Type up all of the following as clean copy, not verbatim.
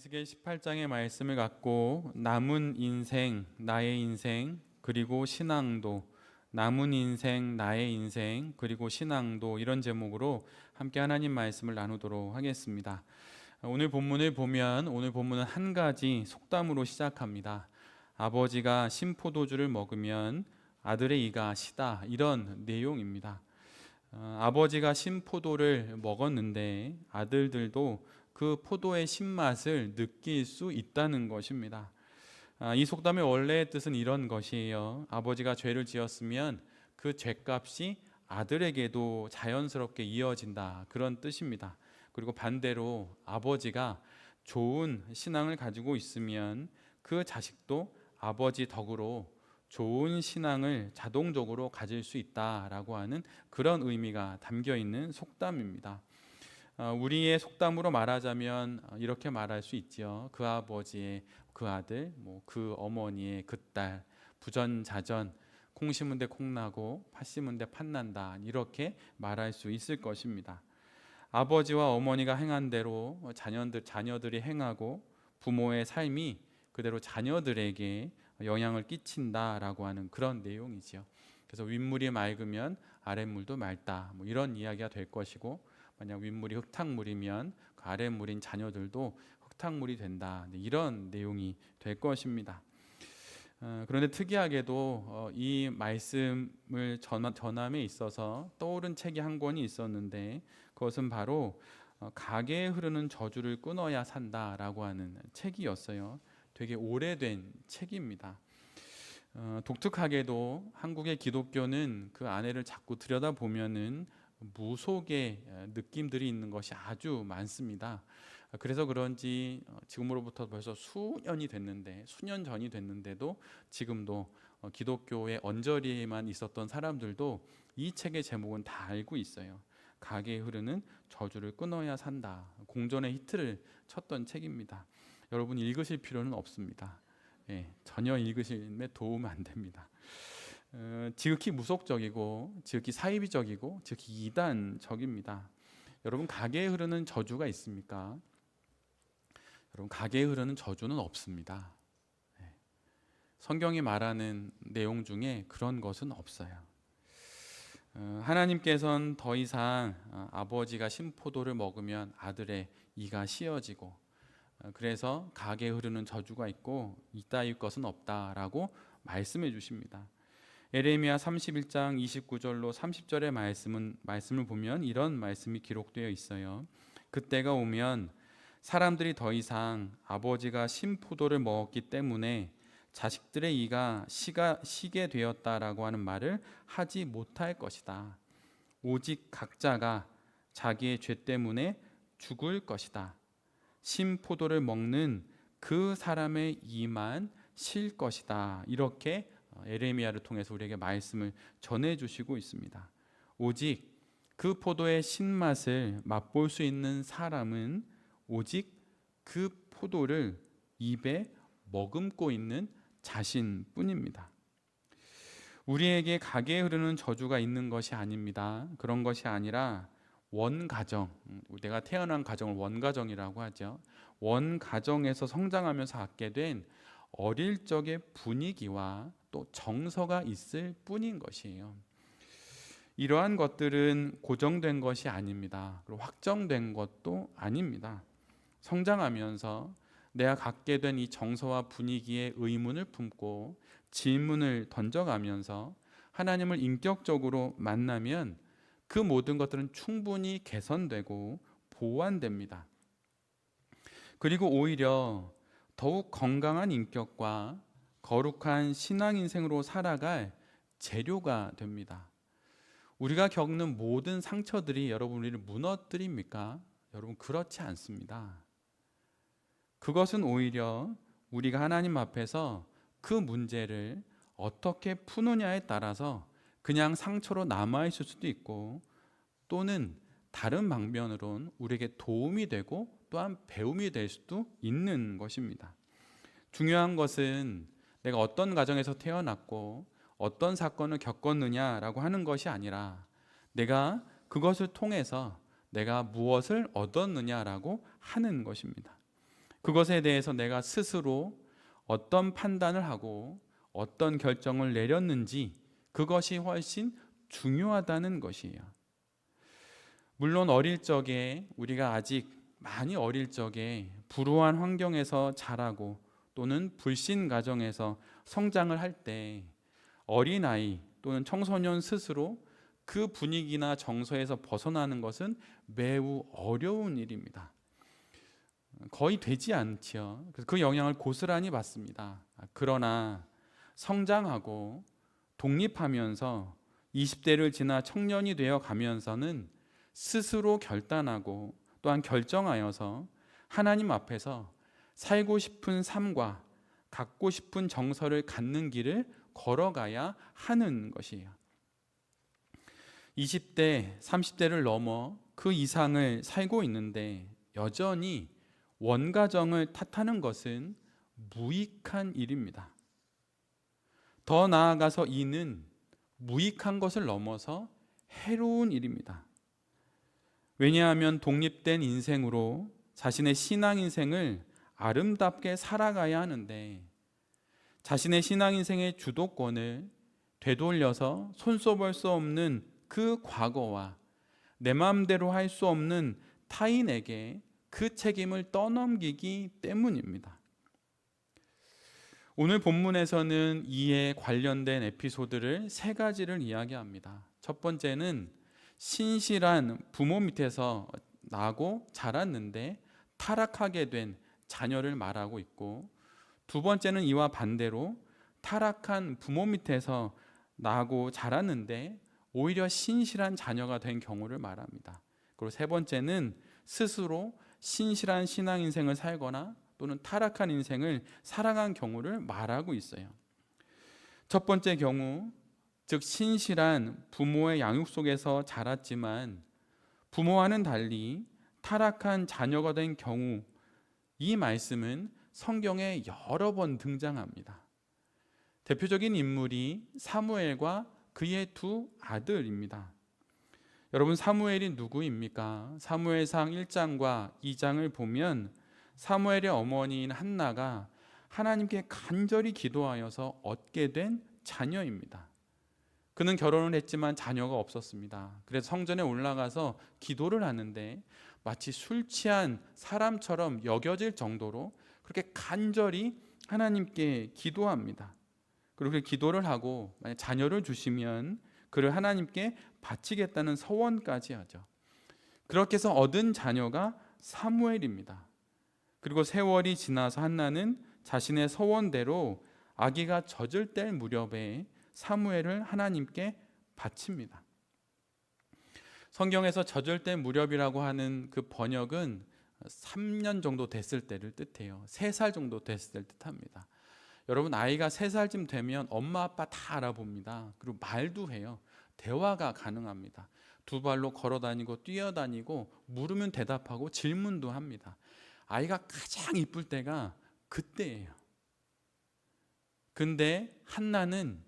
에스겔 18장의 말씀을 갖고 남은 인생, 나의 인생, 그리고 신앙도, 남은 인생, 나의 인생, 그리고 신앙도, 이런 제목으로 함께 하나님 말씀을 나누도록 하겠습니다. 오늘 본문을 보면 오늘 본문은 한 가지 속담으로 시작합니다. 아버지가 신포도주를 먹으면 아들의 이가 시다, 이런 내용입니다. 아버지가 신포도를 먹었는데 아들들도 그 포도의 신맛을 느낄 수 있다는 것입니다. 이 속담의 원래의 뜻은 이런 것이에요. 아버지가 죄를 지었으면 그 죄값이 아들에게도 자연스럽게 이어진다, 그런 뜻입니다. 그리고 반대로 아버지가 좋은 신앙을 가지고 있으면 그 자식도 아버지 덕으로 좋은 신앙을 자동적으로 가질 수 있다라고 하는 그런 의미가 담겨 있는 속담입니다. 우리의 속담으로 말하자면 이렇게 말할 수 있죠. 그 아버지의 그 아들, 그 어머니의 그 딸, 부전자전, 콩 심은 데 콩 나고 팥 심은 데 팥 난다, 이렇게 말할 수 있을 것입니다. 아버지와 어머니가 행한 대로 자녀들이 행하고 부모의 삶이 그대로 자녀들에게 영향을 끼친다라고 하는 그런 내용이지요. 그래서 윗물이 맑으면 아랫물도 맑다, 이런 이야기가 될 것이고, 만약 윗물이 흙탕물이면 그 아랫물인 자녀들도 흙탕물이 된다, 이런 내용이 될 것입니다. 그런데 특이하게도 이 말씀을 전함에 있어서 떠오른 책이 한 권이 있었는데, 그것은 바로 가게에 흐르는 저주를 끊어야 산다라고 하는 책이었어요. 되게 오래된 책입니다. 독특하게도 한국의 기독교는 그 안에를 자꾸 들여다보면은 무속의 느낌들이 있는 것이 아주 많습니다. 그래서 그런지 지금으로부터 벌써 수년 전이 됐는데도 지금도 기독교의 언저리에만 있었던 사람들도 이 책의 제목은 다 알고 있어요. 가게에 흐르는 저주를 끊어야 산다. 공전의 히트를 쳤던 책입니다. 여러분 읽으실 필요는 없습니다. 전혀 읽으시면 도움 안 됩니다. 지극히 무속적이고 지극히 사이비적이고 지극히 이단적입니다. 여러분, 가게에 흐르는 저주가 있습니까? 여러분, 가게에 흐르는 저주는 없습니다. 성경이 말하는 내용 중에 그런 것은 없어요. 하나님께서는 더 이상 아버지가 신포도를 먹으면 아들의 이가 씌어지고, 그래서 가게에 흐르는 저주가 있고 이따위 것은 없다라고 말씀해 주십니다. 에레미야 31장 29절로 30절의 말씀을 보면 이런 말씀이 기록되어 있어요. 그때가 오면 사람들이 더 이상 아버지가 신포도를 먹었기 때문에 자식들의 이가 시게 되었다라고 하는 말을 하지 못할 것이다. 오직 각자가 자기의 죄 때문에 죽을 것이다. 신포도를 먹는 그 사람의 이만 실 것이다. 이렇게 에레미야를 통해서 우리에게 말씀을 전해주시고 있습니다. 오직 그 포도의 신맛을 맛볼 수 있는 사람은 오직 그 포도를 입에 머금고 있는 자신뿐입니다. 우리에게 가게에 흐르는 저주가 있는 것이 아닙니다. 그런 것이 아니라 원가정, 내가 태어난 가정을 원가정이라고 하죠. 원가정에서 성장하면서 갖게 된 어릴 적의 분위기와 또 정서가 있을 뿐인 것이에요. 이러한 것들은 고정된 것이 아닙니다. 그리고 확정된 것도 아닙니다. 성장하면서 내가 갖게 된 이 정서와 분위기에 의문을 품고 질문을 던져가면서 하나님을 인격적으로 만나면 그 모든 것들은 충분히 개선되고 보완됩니다. 그리고 오히려 더욱 건강한 인격과 거룩한 신앙 인생으로 살아갈 재료가 됩니다. 우리가 겪는 모든 상처들이 여러분 우리를 무너뜨립니까? 여러분, 그렇지 않습니다. 그것은 오히려 우리가 하나님 앞에서 그 문제를 어떻게 푸느냐에 따라서 그냥 상처로 남아있을 수도 있고, 또는 다른 방면으론 우리에게 도움이 되고 또한 배움이 될 수도 있는 것입니다. 중요한 것은 내가 어떤 가정에서 태어났고 어떤 사건을 겪었느냐라고 하는 것이 아니라 내가 그것을 통해서 내가 무엇을 얻었느냐라고 하는 것입니다. 그것에 대해서 내가 스스로 어떤 판단을 하고 어떤 결정을 내렸는지, 그것이 훨씬 중요하다는 것이에요. 물론 어릴 적에, 우리가 아직 많이 어릴 적에 불우한 환경에서 자라고 또는 불신 가정에서 성장을 할 때 어린아이 또는 청소년 스스로 그 분위기나 정서에서 벗어나는 것은 매우 어려운 일입니다. 거의 되지 않지요. 그래서 그 영향을 고스란히 받습니다. 그러나 성장하고 독립하면서 20대를 지나 청년이 되어 가면서는 스스로 결단하고 또한 결정하여서 하나님 앞에서 살고 싶은 삶과 갖고 싶은 정서를 갖는 길을 걸어가야 하는 것이에요. 20대, 30대를 넘어 그 이상을 살고 있는데 여전히 원가정을 탓하는 것은 무익한 일입니다. 더 나아가서 이는 무익한 것을 넘어서 해로운 일입니다. 왜냐하면 독립된 인생으로 자신의 신앙 인생을 아름답게 살아가야 하는데, 자신의 신앙 인생의 주도권을 되돌려서 손써볼 수 없는 그 과거와 내 마음대로 할 수 없는 타인에게 그 책임을 떠넘기기 때문입니다. 오늘 본문에서는 이에 관련된 에피소드를 세 가지를 이야기합니다. 첫 번째는 신실한 부모 밑에서 나고 자랐는데 타락하게 된 자녀를 말하고 있고, 두 번째는 이와 반대로 타락한 부모 밑에서 나고 자랐는데 오히려 신실한 자녀가 된 경우를 말합니다. 그리고 세 번째는 스스로 신실한 신앙 인생을 살거나 또는 타락한 인생을 살아간 경우를 말하고 있어요. 첫 번째 경우, 즉 신실한 부모의 양육 속에서 자랐지만 부모와는 달리 타락한 자녀가 된 경우, 이 말씀은 성경에 여러 번 등장합니다. 대표적인 인물이 사무엘과 그의 두 아들입니다. 여러분, 사무엘이 누구입니까? 사무엘상 1장과 2장을 보면 사무엘의 어머니인 한나가 하나님께 간절히 기도하여서 얻게 된 자녀입니다. 그는 결혼을 했지만 자녀가 없었습니다. 그래서 성전에 올라가서 기도를 하는데 마치 술 취한 사람처럼 여겨질 정도로 그렇게 간절히 하나님께 기도합니다. 그리고 기도를 하고 만약 자녀를 주시면 그를 하나님께 바치겠다는 서원까지 하죠. 그렇게 해서 얻은 자녀가 사무엘입니다. 그리고 세월이 지나서 한나는 자신의 서원대로 아기가 젖을 뗄 무렵에 사무엘을 하나님께 바칩니다. 성경에서 젖을 뗄 무렵이라고 하는 그 번역은 3년 정도 됐을 때를 뜻해요. 3살 정도 됐을 때를 뜻합니다. 여러분, 아이가 3살쯤 되면 엄마 아빠 다 알아봅니다. 그리고 말도 해요. 대화가 가능합니다. 두 발로 걸어다니고 뛰어다니고 물으면 대답하고 질문도 합니다. 아이가 가장 이쁠 때가 그때예요. 근데 한나는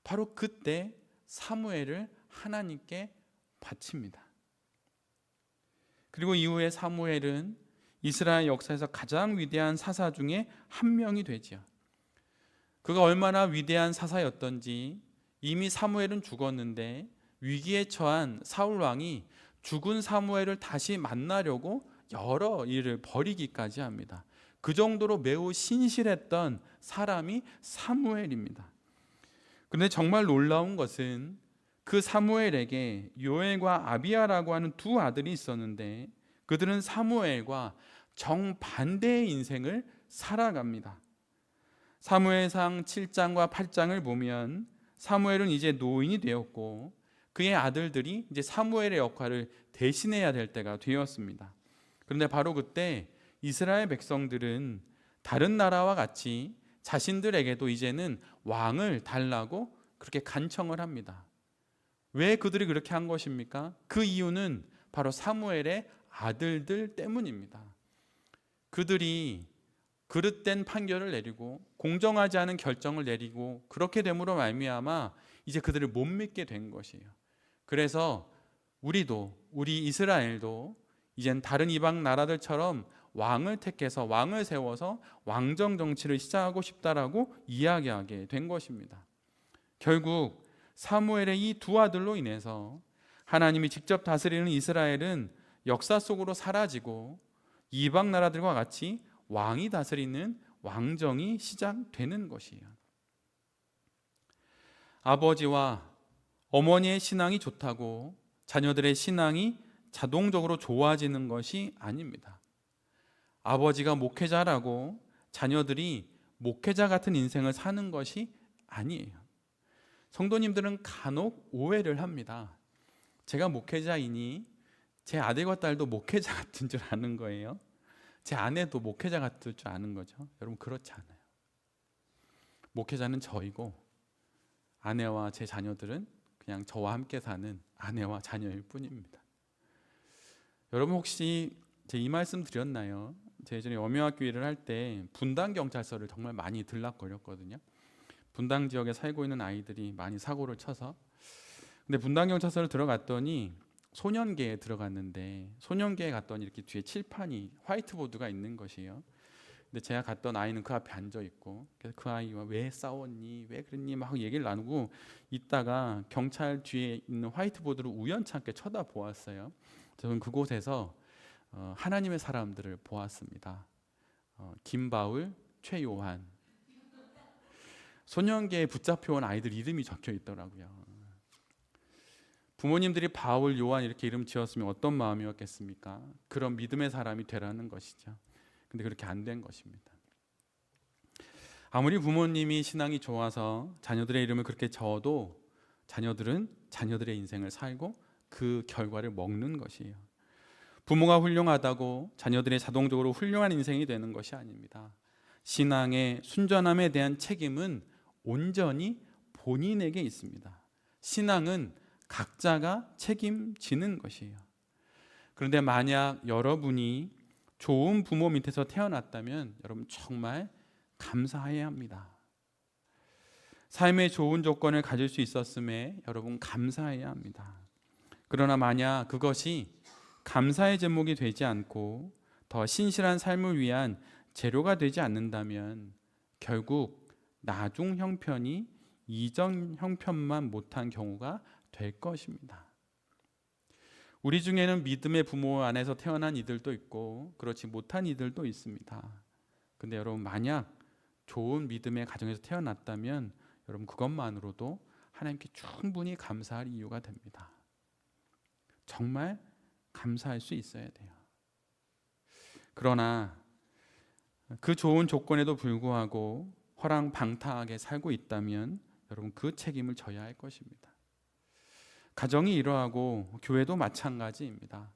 바로 그때 사무엘을 하나님께 바칩니다. 그리고 이후에 사무엘은 이스라엘 역사에서 가장 위대한 사사 중에 한 명이 되죠. 그가 얼마나 위대한 사사였던지, 이미 사무엘은 죽었는데 위기에 처한 사울 왕이 죽은 사무엘을 다시 만나려고 여러 일을 벌이기까지 합니다. 그 정도로 매우 신실했던 사람이 사무엘입니다. 그런데 정말 놀라운 것은 그 사무엘에게 요엘과 아비야라고 하는 두 아들이 있었는데 그들은 사무엘과 정반대의 인생을 살아갑니다. 사무엘상 7장과 8장을 보면 사무엘은 이제 노인이 되었고 그의 아들들이 이제 사무엘의 역할을 대신해야 될 때가 되었습니다. 그런데 바로 그때 이스라엘 백성들은 다른 나라와 같이 자신들에게도 이제는 왕을 달라고 그렇게 간청을 합니다. 왜 그들이 그렇게 한 것입니까? 그 이유는 바로 사무엘의 아들들 때문입니다. 그들이 그릇된 판결을 내리고 공정하지 않은 결정을 내리고 그렇게 됨으로 말미암아 이제 그들을 못 믿게 된 것이에요. 그래서 우리 이스라엘도 이젠 다른 이방 나라들처럼 왕을 택해서 왕을 세워서 왕정 정치를 시작하고 싶다라고 이야기하게 된 것입니다. 결국 사무엘의 이 두 아들로 인해서 하나님이 직접 다스리는 이스라엘은 역사 속으로 사라지고 이방 나라들과 같이 왕이 다스리는 왕정이 시작되는 것이에요. 아버지와 어머니의 신앙이 좋다고 자녀들의 신앙이 자동적으로 좋아지는 것이 아닙니다. 아버지가 목회자라고 자녀들이 목회자 같은 인생을 사는 것이 아니에요. 성도님들은 간혹 오해를 합니다. 제가 목회자이니 제 아들과 딸도 목회자 같은 줄 아는 거예요. 제 아내도 목회자 같을 줄 아는 거죠. 여러분, 그렇지 않아요. 목회자는 저이고 아내와 제 자녀들은 그냥 저와 함께 사는 아내와 자녀일 뿐입니다. 여러분, 혹시 제 이 말씀 드렸나요? 제 예전에 염유학교 일을 할 때 분당 경찰서를 정말 많이 들락거렸거든요. 분당 지역에 살고 있는 아이들이 많이 사고를 쳐서. 근데 분당 경찰서를 들어갔더니 소년계에 들어갔는데, 소년계에 갔더니 이렇게 뒤에 칠판이 화이트보드가 있는 것이에요. 근데 제가 갔던 아이는 그 앞에 앉아 있고, 그래서 그 아이와 왜 싸웠니, 왜 그랬니 막 얘기를 나누고 있다가 경찰 뒤에 있는 화이트보드를 우연찮게 쳐다보았어요. 저는 그곳에서 하나님의 사람들을 보았습니다. 김바울, 최요한. 소년계에 붙잡혀온 아이들 이름이 적혀 있더라고요. 부모님들이 바울, 요한 이렇게 이름 지었으면 어떤 마음이었겠습니까? 그런 믿음의 사람이 되라는 것이죠. 근데 그렇게 안 된 것입니다. 아무리 부모님이 신앙이 좋아서 자녀들의 이름을 그렇게 적어도 자녀들은 자녀들의 인생을 살고 그 결과를 먹는 것이에요. 부모가 훌륭하다고 자녀들이 자동적으로 훌륭한 인생이 되는 것이 아닙니다. 신앙의 순전함에 대한 책임은 온전히 본인에게 있습니다. 신앙은 각자가 책임지는 것이에요. 그런데 만약 여러분이 좋은 부모 밑에서 태어났다면 여러분 정말 감사해야 합니다. 삶의 좋은 조건을 가질 수 있었음에 여러분 감사해야 합니다. 그러나 만약 그것이 감사의 제목이 되지 않고 더 신실한 삶을 위한 재료가 되지 않는다면 결국 나중 형편이 이전 형편만 못한 경우가 될 것입니다. 우리 중에는 믿음의 부모 안에서 태어난 이들도 있고 그렇지 못한 이들도 있습니다. 근데 여러분, 만약 좋은 믿음의 가정에서 태어났다면 여러분 그것만으로도 하나님께 충분히 감사할 이유가 됩니다. 정말 감사할 수 있어야 돼요. 그러나 그 좋은 조건에도 불구하고 허랑방탕하게 살고 있다면 여러분 그 책임을 져야 할 것입니다. 가정이 이러하고 교회도 마찬가지입니다.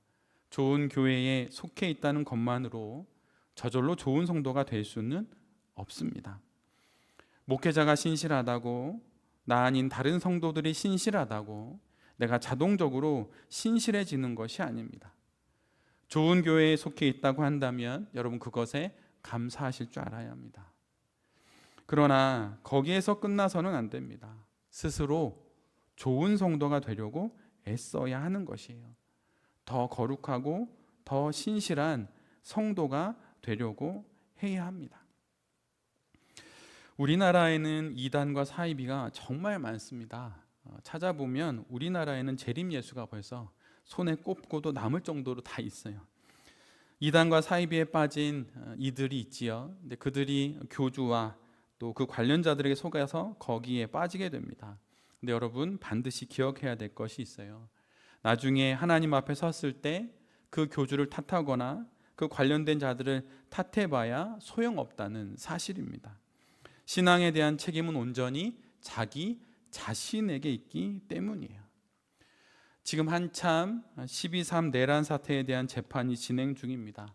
좋은 교회에 속해 있다는 것만으로 저절로 좋은 성도가 될 수는 없습니다. 목회자가 신실하다고, 나 아닌 다른 성도들이 신실하다고 내가 자동적으로 신실해지는 것이 아닙니다. 좋은 교회에 속해 있다고 한다면 여러분 그것에 감사하실 줄 알아야 합니다. 그러나 거기에서 끝나서는 안 됩니다. 스스로 좋은 성도가 되려고 애써야 하는 것이에요. 더 거룩하고 더 신실한 성도가 되려고 해야 합니다. 우리나라에는 이단과 사이비가 정말 많습니다. 찾아보면 우리나라에는 재림 예수가 벌써 손에 꼽고도 남을 정도로 다 있어요. 이단과 사이비에 빠진 이들이 있지요. 근데 그들이 교주와 또 그 관련자들에게 속아서 거기에 빠지게 됩니다. 근데 여러분 반드시 기억해야 될 것이 있어요. 나중에 하나님 앞에 섰을 때 그 교주를 탓하거나 그 관련된 자들을 탓해봐야 소용없다는 사실입니다. 신앙에 대한 책임은 온전히 자기 자신에게 있기 때문이에요. 지금 한참 12.3 내란 사태에 대한 재판이 진행 중입니다.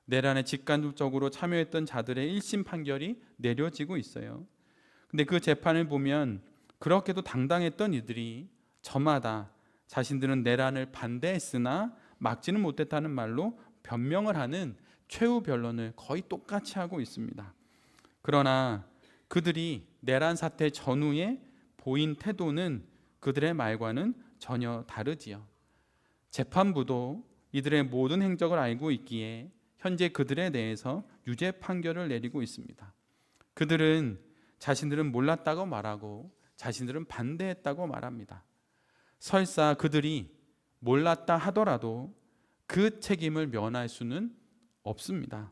내란에 직간접적으로 참여했던 자들의 1심 판결이 내려지고 있어요. 근데 그 재판을 보면 그렇게도 당당했던 이들이 저마다 자신들은 내란을 반대했으나 막지는 못했다는 말로 변명을 하는 최후 변론을 거의 똑같이 하고 있습니다. 그러나 그들이 내란 사태 전후에 보인 태도는 그들의 말과는 전혀 다르지요. 재판부도 이들의 모든 행적을 알고 있기에 현재 그들에 대해서 유죄 판결을 내리고 있습니다. 그들은 자신들은 몰랐다고 말하고 자신들은 반대했다고 말합니다. 설사 그들이 몰랐다 하더라도 그 책임을 면할 수는 없습니다.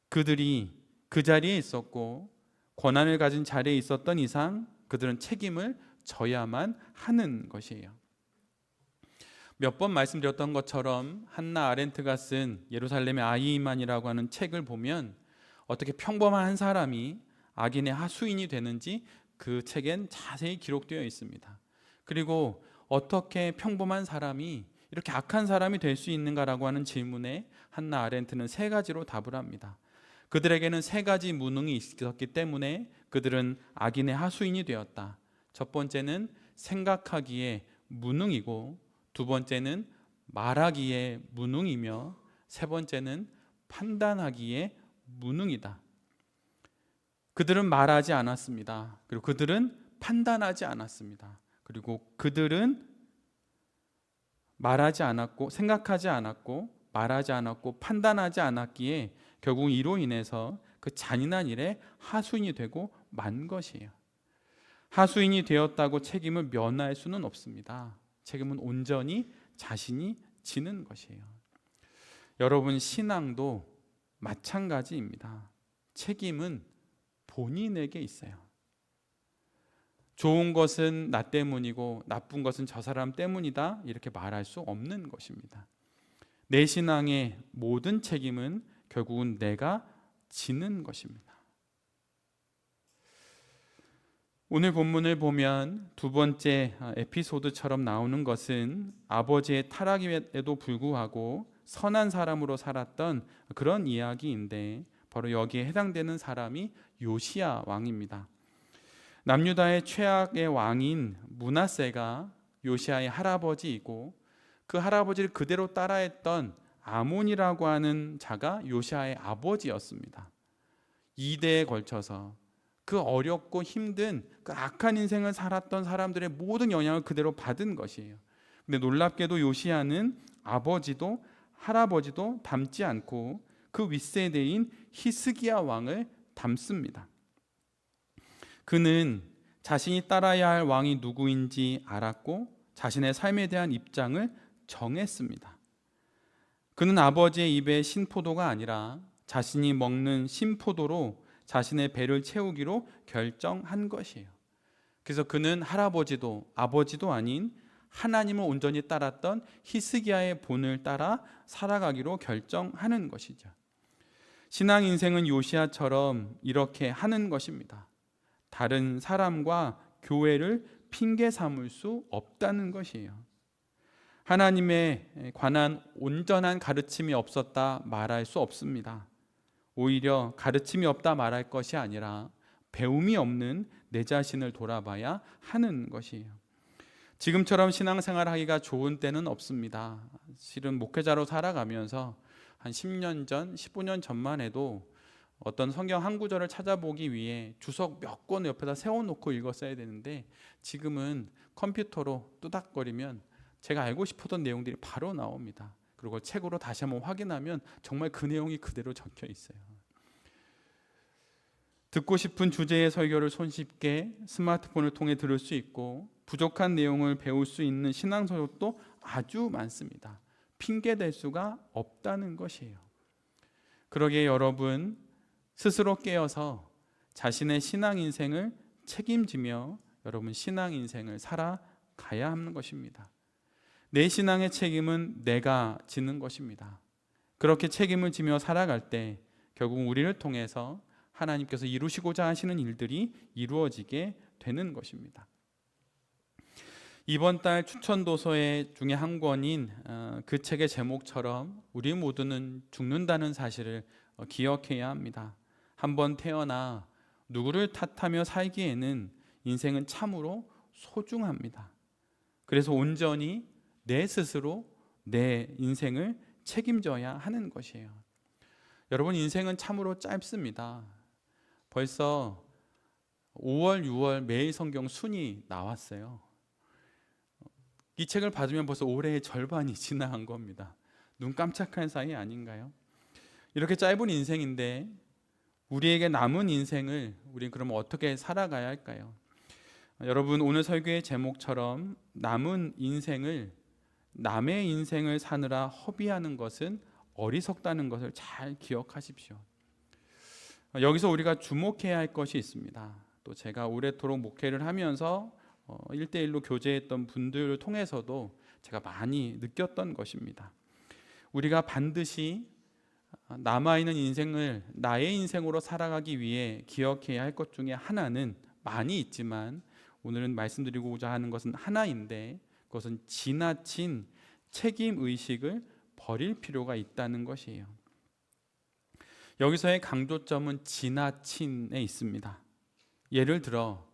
그들이 그 자리에 있었고 권한을 가진 자리에 있었던 이상 그들은 책임을 져야만 하는 것이에요. 몇 번 말씀드렸던 것처럼 한나 아렌트가 쓴 예루살렘의 아이만이라고 하는 책을 보면 어떻게 평범한 한 사람이 악인의 하수인이 되는지 그 책엔 자세히 기록되어 있습니다. 그리고 어떻게 평범한 사람이 이렇게 악한 사람이 될 수 있는가라고 하는 질문에 한나 아렌트는 세 가지로 답을 합니다. 그들에게는 세 가지 무능이 있었기 때문에 그들은 악인의 하수인이 되었다. 첫 번째는 생각하기에 무능이고, 두 번째는 말하기에 무능이며, 세 번째는 판단하기에 무능이다. 그들은 말하지 않았습니다. 그리고 그들은 판단하지 않았습니다. 그리고 그들은 말하지 않았고, 생각하지 않았고, 말하지 않았고, 판단하지 않았기에 결국 이로 인해서 그 잔인한 일에 하수인이 되고 만 것이에요. 하수인이 되었다고 책임을 면할 수는 없습니다. 책임은 온전히 자신이 지는 것이에요. 여러분, 신앙도 마찬가지입니다. 책임은 본인에게 있어요. 좋은 것은 나 때문이고 나쁜 것은 저 사람 때문이다 이렇게 말할 수 없는 것입니다. 내 신앙의 모든 책임은 결국은 내가 지는 것입니다. 오늘 본문을 보면 두 번째 에피소드처럼 나오는 것은 아버지의 타락에도 불구하고 선한 사람으로 살았던 그런 이야기인데, 바로 여기에 해당되는 사람이 요시야 왕입니다. 남유다의 최악의 왕인 므낫세가 요시야의 할아버지이고, 그 할아버지를 그대로 따라했던 아몬이라고 하는 자가 요시야의 아버지였습니다. 2대에 걸쳐서 그 어렵고 힘든 그 악한 인생을 살았던 사람들의 모든 영향을 그대로 받은 것이에요. 근데 놀랍게도 요시야는 아버지도 할아버지도 닮지 않고 그 윗세대인 히스기야 왕을 닮습니다. 그는 자신이 따라야 할 왕이 누구인지 알았고 자신의 삶에 대한 입장을 정했습니다. 그는 아버지의 입에 신포도가 아니라 자신이 먹는 신포도로 자신의 배를 채우기로 결정한 것이에요. 그래서 그는 할아버지도 아버지도 아닌 하나님을 온전히 따랐던 히스기야의 본을 따라 살아가기로 결정하는 것이죠. 신앙 인생은 요시야처럼 이렇게 하는 것입니다. 다른 사람과 교회를 핑계 삼을 수 없다는 것이에요. 하나님에 관한 온전한 가르침이 없었다 말할 수 없습니다. 오히려 가르침이 없다 말할 것이 아니라 배움이 없는 내 자신을 돌아봐야 하는 것이에요. 지금처럼 신앙생활하기가 좋은 때는 없습니다. 실은 목회자로 살아가면서 한 10년 전, 15년 전만 해도 어떤 성경 한 구절을 찾아보기 위해 주석 몇 권 옆에다 세워놓고 읽었어야 되는데, 지금은 컴퓨터로 뚜닥거리면 제가 알고 싶었던 내용들이 바로 나옵니다. 그리고 책으로 다시 한번 확인하면 정말 그 내용이 그대로 적혀 있어요. 듣고 싶은 주제의 설교를 손쉽게 스마트폰을 통해 들을 수 있고, 부족한 내용을 배울 수 있는 신앙 서적도 아주 많습니다. 핑계 댈 수가 없다는 것이에요. 그러기에 여러분 스스로 깨어서 자신의 신앙 인생을 책임지며 여러분 신앙 인생을 살아가야 하는 것입니다. 내 신앙의 책임은 내가 지는 것입니다. 그렇게 책임을 지며 살아갈 때 결국 우리를 통해서 하나님께서 이루시고자 하시는 일들이 이루어지게 되는 것입니다. 이번 달 추천 도서 중에 한 권인 그 책의 제목처럼 우리 모두는 죽는다는 사실을 기억해야 합니다. 한번 태어나 누구를 탓하며 살기에는 인생은 참으로 소중합니다. 그래서 온전히 내 스스로 내 인생을 책임져야 하는 것이에요. 여러분, 인생은 참으로 짧습니다. 벌써 5월, 6월 매일 성경 순이 나왔어요. 이 책을 받으면 벌써 올해의 절반이 지나간 겁니다. 눈 깜짝할 사이 아닌가요? 이렇게 짧은 인생인데 우리에게 남은 인생을 우리는 그럼 어떻게 살아가야 할까요? 여러분, 오늘 설교의 제목처럼 남은 인생을 남의 인생을 사느라 허비하는 것은 어리석다는 것을 잘 기억하십시오. 여기서 우리가 주목해야 할 것이 있습니다. 또 제가 오래도록 목회를 하면서 1대1로 교제했던 분들을 통해서도 제가 많이 느꼈던 것입니다. 우리가 반드시 남아있는 인생을 나의 인생으로 살아가기 위해 기억해야 할 것 중에 하나는 많이 있지만 오늘은 말씀드리고자 하는 것은 하나인데, 그것은 지나친 책임의식을 버릴 필요가 있다는 것이에요. 여기서의 강조점은 지나친에 있습니다. 예를 들어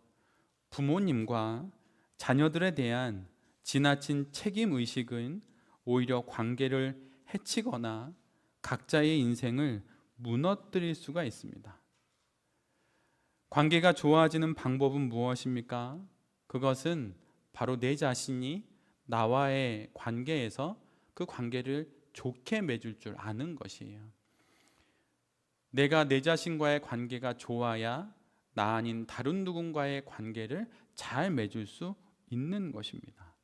부모님과 자녀들에 대한 지나친 책임의식은 오히려 관계를 해치거나 각자의 인생을 무너뜨릴 수가 있습니다. 관계가 좋아지는 방법은 무엇입니까? 그것은 바로 내 자신이 나와의 관계에서 그 관계를 좋게 맺을 줄 아는 것이에요. 내가 내 자신과의 관계가 좋아야 나 아닌 다른 누군가의 관계를 잘 맺을 수 있는 것입니다.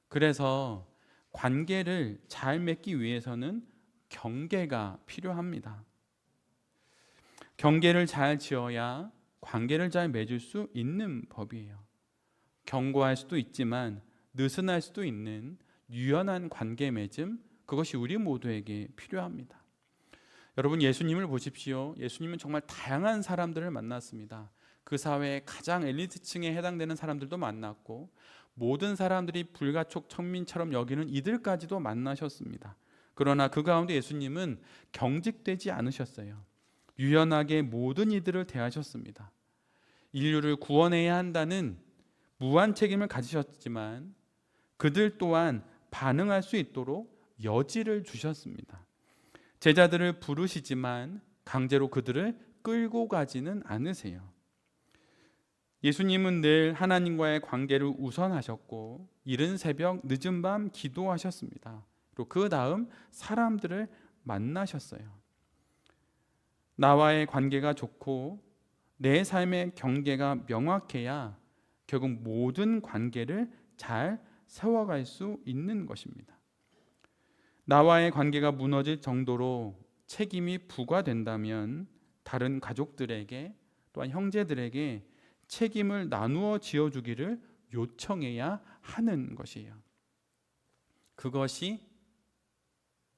그래서 관계를 잘 맺기 위해서는 경계가 필요합니다. 경계를 잘 지어야 관계를 잘 맺을 수 있는 법이에요. 견고할 수도 있지만 느슨할 수도 있는 유연한 관계 맺음, 그것이 우리 모두에게 필요합니다. 여러분, 예수님을 보십시오. 예수님은 정말 다양한 사람들을 만났습니다. 그 사회의 가장 엘리트층에 해당되는 사람들도 만났고 모든 사람들이 불가촉 천민처럼 여기는 이들까지도 만나셨습니다. 그러나 그 가운데 예수님은 경직되지 않으셨어요. 유연하게 모든 이들을 대하셨습니다. 인류를 구원해야 한다는 무한 책임을 가지셨지만 그들 또한 반응할 수 있도록 여지를 주셨습니다. 제자들을 부르시지만 강제로 그들을 끌고 가지는 않으세요. 예수님은 늘 하나님과의 관계를 우선하셨고 이른 새벽 늦은 밤 기도하셨습니다. 그리고 그 다음 사람들을 만나셨어요. 나와의 관계가 좋고 내 삶의 경계가 명확해야 결국 모든 관계를 잘 세워갈 수 있는 것입니다. 나와의 관계가 무너질 정도로 책임이 부과된다면 다른 가족들에게 또한 형제들에게 책임을 나누어 지어주기를 요청해야 하는 것이에요. 그것이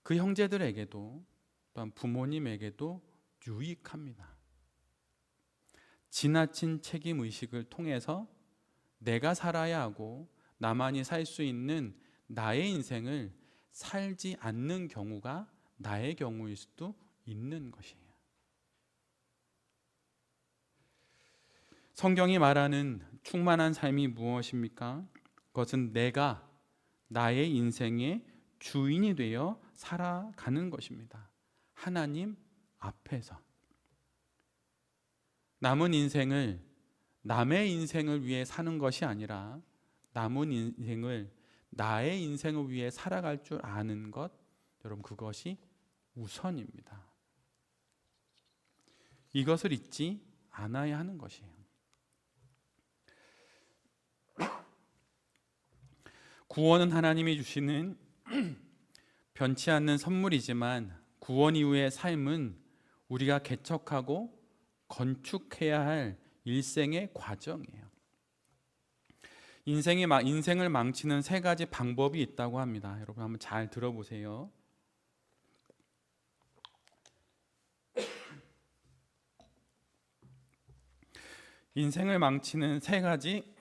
그 형제들에게도 또한 부모님에게도 유익합니다. 지나친 책임의식을 통해서 내가 살아야 하고 나만이 살 수 있는 나의 인생을 살지 않는 경우가 나의 경우일 수도 있는 것이에요. 성경이 말하는 충만한 삶이 무엇입니까? 그것은 내가 나의 인생의 주인이 되어 살아가는 것입니다. 하나님 앞에서. 남은 인생을 남의 인생을 위해 사는 것이 아니라 남은 인생을 나의 인생을 위해 살아갈 줄 아는 것, 여러분, 그것이 우선입니다. 이것을 잊지 않아야 하는 것이에요. 구원은 하나님이 주시는 변치 않는 선물이지만 구원 이후의 삶은 우리가 개척하고 건축해야 할 일생의 과정이에요. 인생을 망치는 세 가지 방법이 있다고 합니다. 여러분 한번 잘 들어보세요. 인생을 망치는 세 가지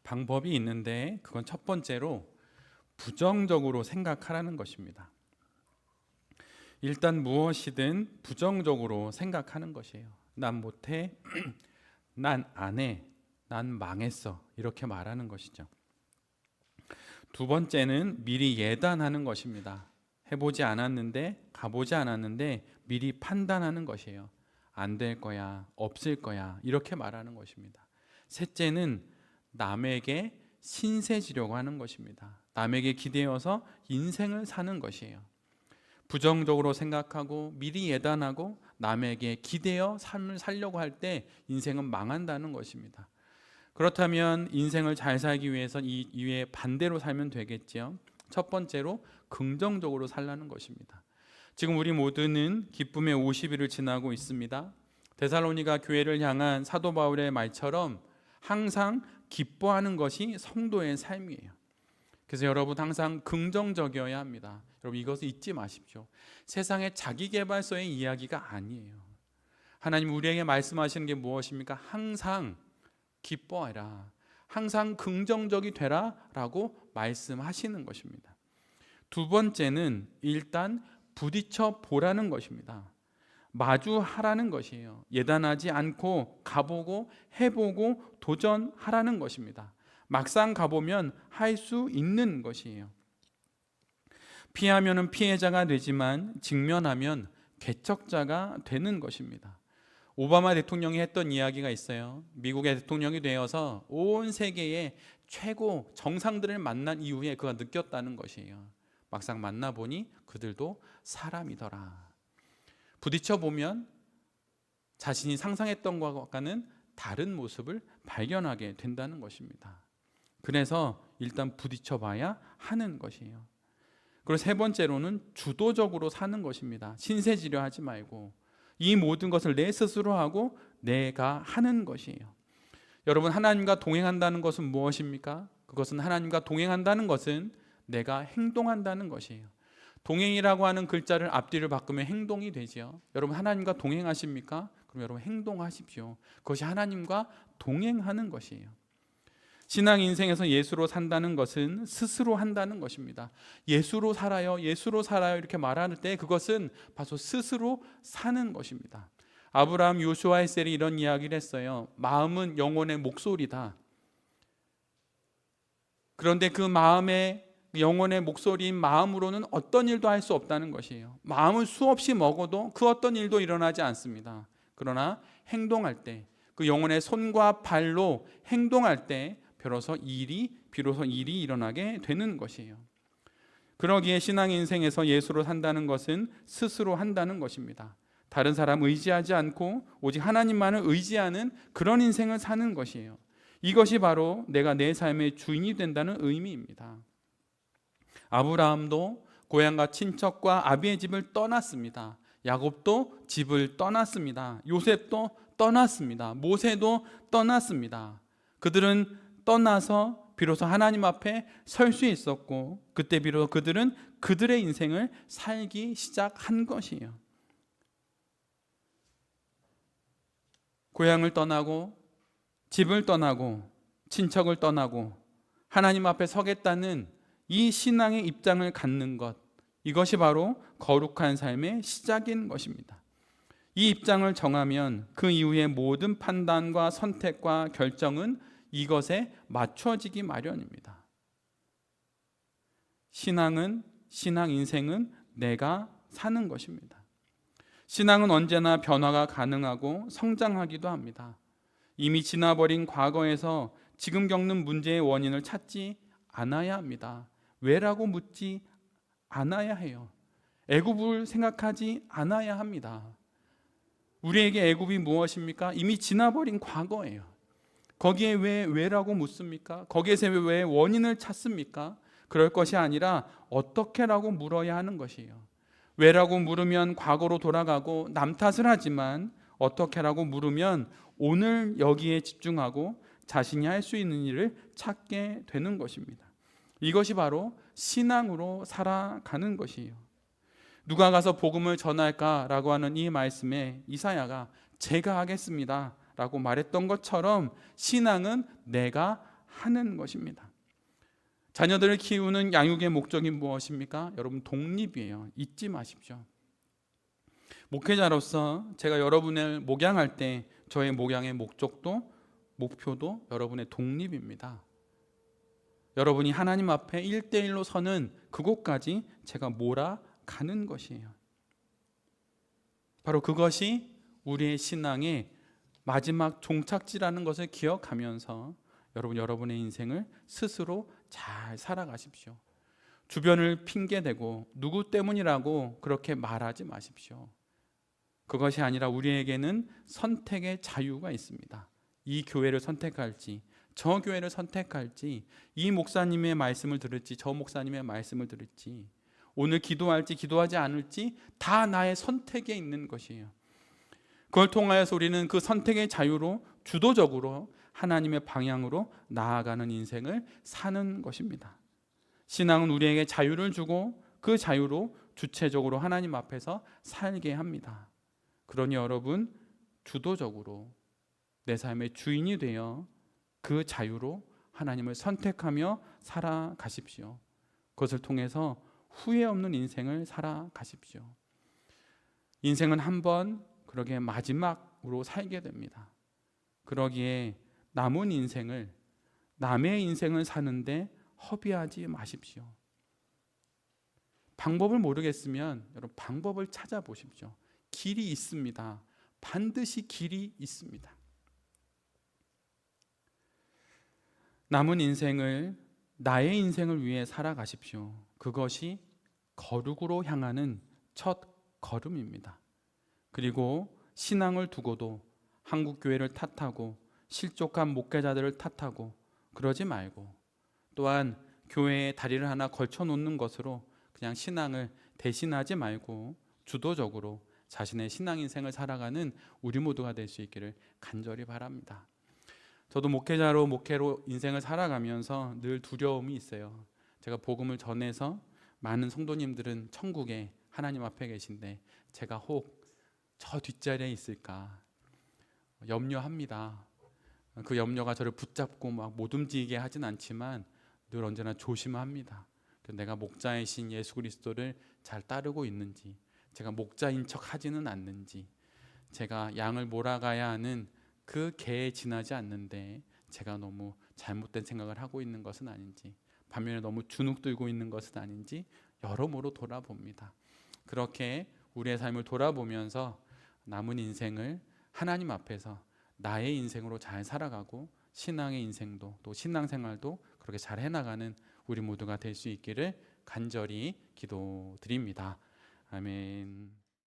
방법이 있는데 그건 첫 번째로 부정적으로 생각하라는 것입니다. 일단 무엇이든 부정적으로 생각하는 것이에요. 난 못해, 난 안 해, 난 망했어, 이렇게 말하는 것이죠. 두 번째는 미리 예단하는 것입니다. 해보지 않았는데, 가보지 않았는데 미리 판단하는 것이에요. 안 될 거야, 없을 거야, 이렇게 말하는 것입니다. 셋째는 남에게 신세지려고 하는 것입니다. 남에게 기대어서 인생을 사는 것이에요. 부정적으로 생각하고 미리 예단하고 남에게 기대어 삶을 살려고 할 때 인생은 망한다는 것입니다. 그렇다면 인생을 잘 살기 위해선 이 이외에 반대로 살면 되겠지요. 첫 번째로 긍정적으로 살라는 것입니다. 지금 우리 모두는 기쁨의 50일을 지나고 있습니다. 데살로니가 교회를 향한 사도 바울의 말처럼 항상 기뻐하는 것이 성도의 삶이에요. 그래서 여러분 항상 긍정적이어야 합니다. 여러분 이것을 잊지 마십시오. 세상의 자기계발서의 이야기가 아니에요. 하나님 우리에게 말씀하시는 게 무엇입니까? 항상 기뻐해라, 항상 긍정적이 되라 라고 말씀하시는 것입니다. 두 번째는 일단 부딪혀 보라는 것입니다. 마주하라는 것이에요. 예단하지 않고 가보고 해보고 도전하라는 것입니다. 막상 가보면 할 수 있는 것이에요. 피하면은 피해자가 되지만 직면하면 개척자가 되는 것입니다. 오바마 대통령이 했던 이야기가 있어요. 미국의 대통령이 되어서 온 세계의 최고 정상들을 만난 이후에 그가 느꼈다는 것이에요. 막상 만나보니 그들도 사람이더라. 부딪혀 보면 자신이 상상했던 것과는 다른 모습을 발견하게 된다는 것입니다. 그래서 일단 부딪혀 봐야 하는 것이에요. 그리고 세 번째로는 주도적으로 사는 것입니다. 신세지려하지 말고 이 모든 것을 내 스스로 하고 내가 하는 것이에요. 여러분 하나님과 동행한다는 것은 무엇입니까? 그것은 하나님과 동행한다는 것은 내가 행동한다는 것이에요. 동행이라고 하는 글자를 앞뒤를 바꾸면 행동이 되죠. 여러분 하나님과 동행하십니까? 그럼 여러분 행동하십시오. 그것이 하나님과 동행하는 것이에요. 신앙 인생에서 예수로 산다는 것은 스스로 한다는 것입니다. 예수로 살아요, 예수로 살아요 이렇게 말할 때 그것은 바로 스스로 사는 것입니다. 아브라함, 요수아, 헬셀이 이런 이야기를 했어요. 마음은 영혼의 목소리다. 그런데 그 마음의 영혼의 목소리인 마음으로는 어떤 일도 할 수 없다는 것이에요. 마음을 수없이 먹어도 그 어떤 일도 일어나지 않습니다. 그러나 행동할 때, 그 영혼의 손과 발로 행동할 때 비로소 일이 일어나게 되는 것이에요. 그러기에 신앙 인생에서 예수로 산다는 것은 스스로 한다는 것입니다. 다른 사람 의지하지 않고 오직 하나님만을 의지하는 그런 인생을 사는 것이에요. 이것이 바로 내가 내 삶의 주인이 된다는 의미입니다. 아브라함도 고향과 친척과 아비의 집을 떠났습니다. 야곱도 집을 떠났습니다. 요셉도 떠났습니다. 모세도 떠났습니다. 그들은 떠나서 비로소 하나님 앞에 설 수 있었고 그때 비로소 그들은 그들의 인생을 살기 시작한 것이에요. 고향을 떠나고 집을 떠나고 친척을 떠나고 하나님 앞에 서겠다는 이 신앙의 입장을 갖는 것, 이것이 바로 거룩한 삶의 시작인 것입니다. 이 입장을 정하면 그 이후의 모든 판단과 선택과 결정은 이것에 맞춰지기 마련입니다. 신앙 인생은 내가 사는 것입니다. 신앙은 언제나 변화가 가능하고 성장하기도 합니다. 이미 지나버린 과거에서 지금 겪는 문제의 원인을 찾지 않아야 합니다. 왜라고 묻지 않아야 해요. 애굽을 생각하지 않아야 합니다. 우리에게 애굽이 무엇입니까? 이미 지나버린 과거예요. 거기에 왜라고 묻습니까? 거기에서 왜 원인을 찾습니까? 그럴 것이 아니라 어떻게라고 물어야 하는 것이에요. 왜라고 물으면 과거로 돌아가고 남 탓을 하지만 어떻게라고 물으면 오늘 여기에 집중하고 자신이 할 수 있는 일을 찾게 되는 것입니다. 이것이 바로 신앙으로 살아가는 것이에요. 누가 가서 복음을 전할까라고 하는 이 말씀에 이사야가 제가 하겠습니다 라고 말했던 것처럼 신앙은 내가 하는 것입니다. 자녀들을 키우는 양육의 목적이 무엇입니까? 여러분 독립이에요. 잊지 마십시오. 목회자로서 제가 여러분을 목양할 때 저의 목양의 목표도 여러분의 독립입니다. 여러분이 하나님 앞에 1대1로 서는 그곳까지 제가 몰아가는 것이에요. 바로 그것이 우리의 신앙의 마지막 종착지라는 것을 기억하면서 여러분의 인생을 스스로 잘 살아가십시오. 주변을 핑계대고 누구 때문이라고 그렇게 말하지 마십시오. 그것이 아니라 우리에게는 선택의 자유가 있습니다. 이 교회를 선택할지, 저 교회를 선택할지, 이 목사님의 말씀을 들을지, 저 목사님의 말씀을 들을지, 오늘 기도할지 기도하지 않을지 다 나의 선택에 있는 것이에요. 그걸 통하여서 우리는 그 선택의 자유로 주도적으로 하나님의 방향으로 나아가는 인생을 사는 것입니다. 신앙은 우리에게 자유를 주고 그 자유로 주체적으로 하나님 앞에서 살게 합니다. 그러니 여러분, 주도적으로 내 삶의 주인이 되어 그 자유로 하나님을 선택하며 살아가십시오. 그것을 통해서 후회 없는 인생을 살아가십시오. 인생은 한 번 그러게 마지막으로 살게 됩니다. 그러기에 남은 인생을, 남의 인생을 사는데 허비하지 마십시오. 방법을 모르겠으면 여러분 방법을 찾아보십시오. 길이 있습니다. 반드시 길이 있습니다. 남은 인생을 나의 인생을 위해 살아가십시오. 그것이 거룩으로 향하는 첫 걸음입니다. 그리고 신앙을 두고도 한국교회를 탓하고 실족한 목회자들을 탓하고 그러지 말고, 또한 교회에 다리를 하나 걸쳐 놓는 것으로 그냥 신앙을 대신하지 말고 주도적으로 자신의 신앙 인생을 살아가는 우리 모두가 될 수 있기를 간절히 바랍니다. 저도 목회로 인생을 살아가면서 늘 두려움이 있어요. 제가 복음을 전해서 많은 성도님들은 천국에 하나님 앞에 계신데 제가 혹 저 뒷자리에 있을까 염려합니다. 그 염려가 저를 붙잡고 막 못 움직이게 하진 않지만 늘 언제나 조심합니다. 내가 목자이신 예수 그리스도를 잘 따르고 있는지, 제가 목자인 척 하지는 않는지, 제가 양을 몰아가야 하는 그 개에 지나지 않는데 제가 너무 잘못된 생각을 하고 있는 것은 아닌지, 반면에 너무 주눅 들고 있는 것은 아닌지 여러모로 돌아봅니다. 그렇게 우리의 삶을 돌아보면서 남은 인생을 하나님 앞에서 나의 인생으로 잘 살아가고 신앙의 인생도 또 신앙생활도 그렇게 잘 해나가는 우리 모두가 될 수 있기를 간절히 기도드립니다. 아멘.